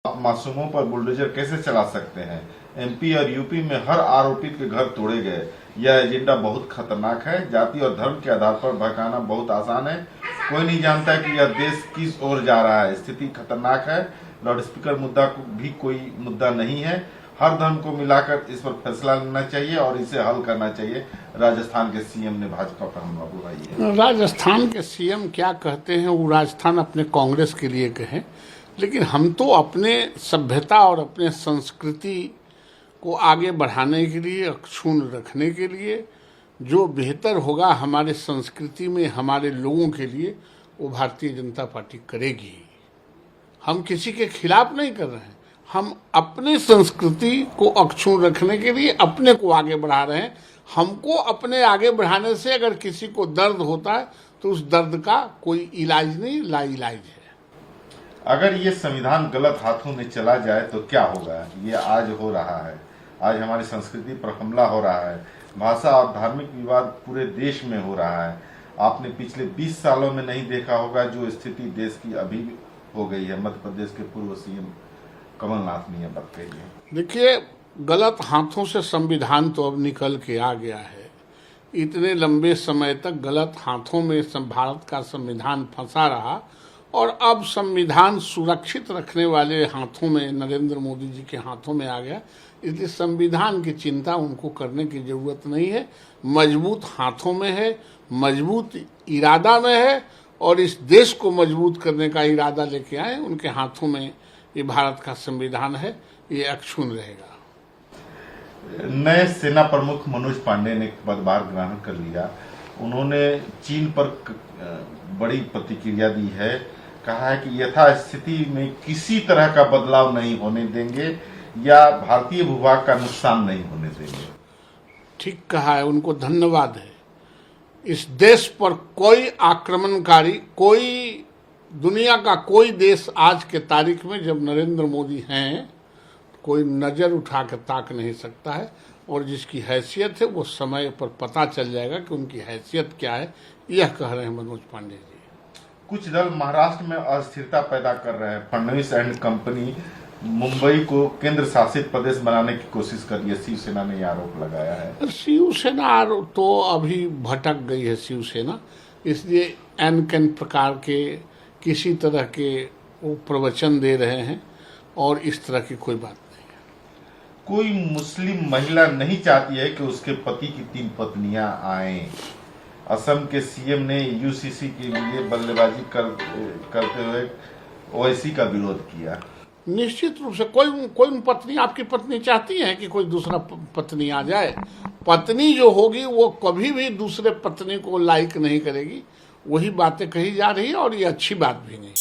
आप मासूमों पर बुलडोजर कैसे चला सकते हैं? एमपी और यूपी में हर आरोपित के घर तोड़े गए। यह एजेंडा बहुत खतरनाक है। जाति और धर्म के आधार पर भड़काना बहुत आसान है। कोई नहीं जानता कि यह देश किस ओर जा रहा है। स्थिति खतरनाक है। लाउडस्पीकर मुद्दा भी कोई मुद्दा नहीं है। हर धर्म को मिलाकर इस पर फैसला लेना चाहिए और इसे हल करना चाहिए। राजस्थान के सीएम ने भाजपा पर हमला बोलाई है। राजस्थान के सीएम क्या कहते हैं वो राजस्थान अपने कांग्रेस के लिए कहें, लेकिन हम तो अपने सभ्यता और अपने संस्कृति को आगे बढ़ाने के लिए, अक्षुण्ण रखने के लिए जो बेहतर होगा हमारे संस्कृति में, हमारे लोगों के लिए, वो भारतीय जनता पार्टी करेगी। हम किसी के खिलाफ नहीं कर रहे हैं। हम अपने संस्कृति को अक्षुण्ण रखने के लिए अपने को आगे बढ़ा रहे हैं। हमको अपने आगे बढ़ाने से अगर किसी को दर्द होता है तो उस दर्द का कोई इलाज नहीं, लाइलाज है। अगर ये संविधान गलत हाथों में चला जाए तो क्या होगा? ये आज हो रहा है। आज हमारी संस्कृति पर हमला हो रहा है। भाषा और धार्मिक विवाद पूरे देश में हो रहा है। आपने पिछले 20 सालों में नहीं देखा होगा जो स्थिति देश की अभी हो गई है। मध्य प्रदेश के पूर्व सीएम कमलनाथ ने यह बात कही है। देखिए, गलत हाथों से संविधान तो अब निकल के आ गया है। इतने लंबे समय तक गलत हाथों में भारत का संविधान फंसा रहा और अब संविधान सुरक्षित रखने वाले हाथों में, नरेंद्र मोदी जी के हाथों में आ गया। इसलिए संविधान की चिंता उनको करने की जरूरत नहीं है। मजबूत हाथों में है, मजबूत इरादा में है और इस देश को मजबूत करने का इरादा लेके आए। उनके हाथों में ये भारत का संविधान है, ये अक्षुण्ण रहेगा। नए सेना प्रमुख मनोज पांडे ने पदभार ग्रहण कर लिया। उन्होंने चीन पर बड़ी प्रतिक्रिया दी है। कहा है कि यथास्थिति में किसी तरह का बदलाव नहीं होने देंगे या भारतीय भूभाग का नुकसान नहीं होने देंगे। ठीक कहा है, उनको धन्यवाद है। इस देश पर कोई आक्रमणकारी, कोई दुनिया का कोई देश आज के तारीख में, जब नरेंद्र मोदी हैं, कोई नजर उठा कर ताक नहीं सकता है। और जिसकी हैसियत है वो समय पर पता चल जाएगा कि उनकी हैसियत क्या है। यह कह रहे हैं मनोज पांडे जी। कुछ दल महाराष्ट्र में अस्थिरता पैदा कर रहे हैं। फडणवीस एंड कंपनी मुंबई को केंद्र शासित प्रदेश बनाने की कोशिश कर रही है। शिवसेना ने यह आरोप लगाया है। शिवसेना तो अभी भटक गई है शिवसेना, इसलिए एन कैन प्रकार के किसी तरह के वो प्रवचन दे रहे हैं और इस तरह की कोई बात नहीं है। कोई मुस्लिम महिला नहीं चाहती है कि उसके पति की 3 पत्नियां आएं। असम के सीएम ने यूसीसी के लिए बल्लेबाजी करते हुए ओवैसी का विरोध किया। निश्चित रूप से कोई पत्नी, आपकी पत्नी चाहती है कि कोई दूसरा पत्नी आ जाए? पत्नी जो होगी वो कभी भी दूसरे पत्नी को लाइक नहीं करेगी। वही बातें कही जा रही है और ये अच्छी बात भी नहीं।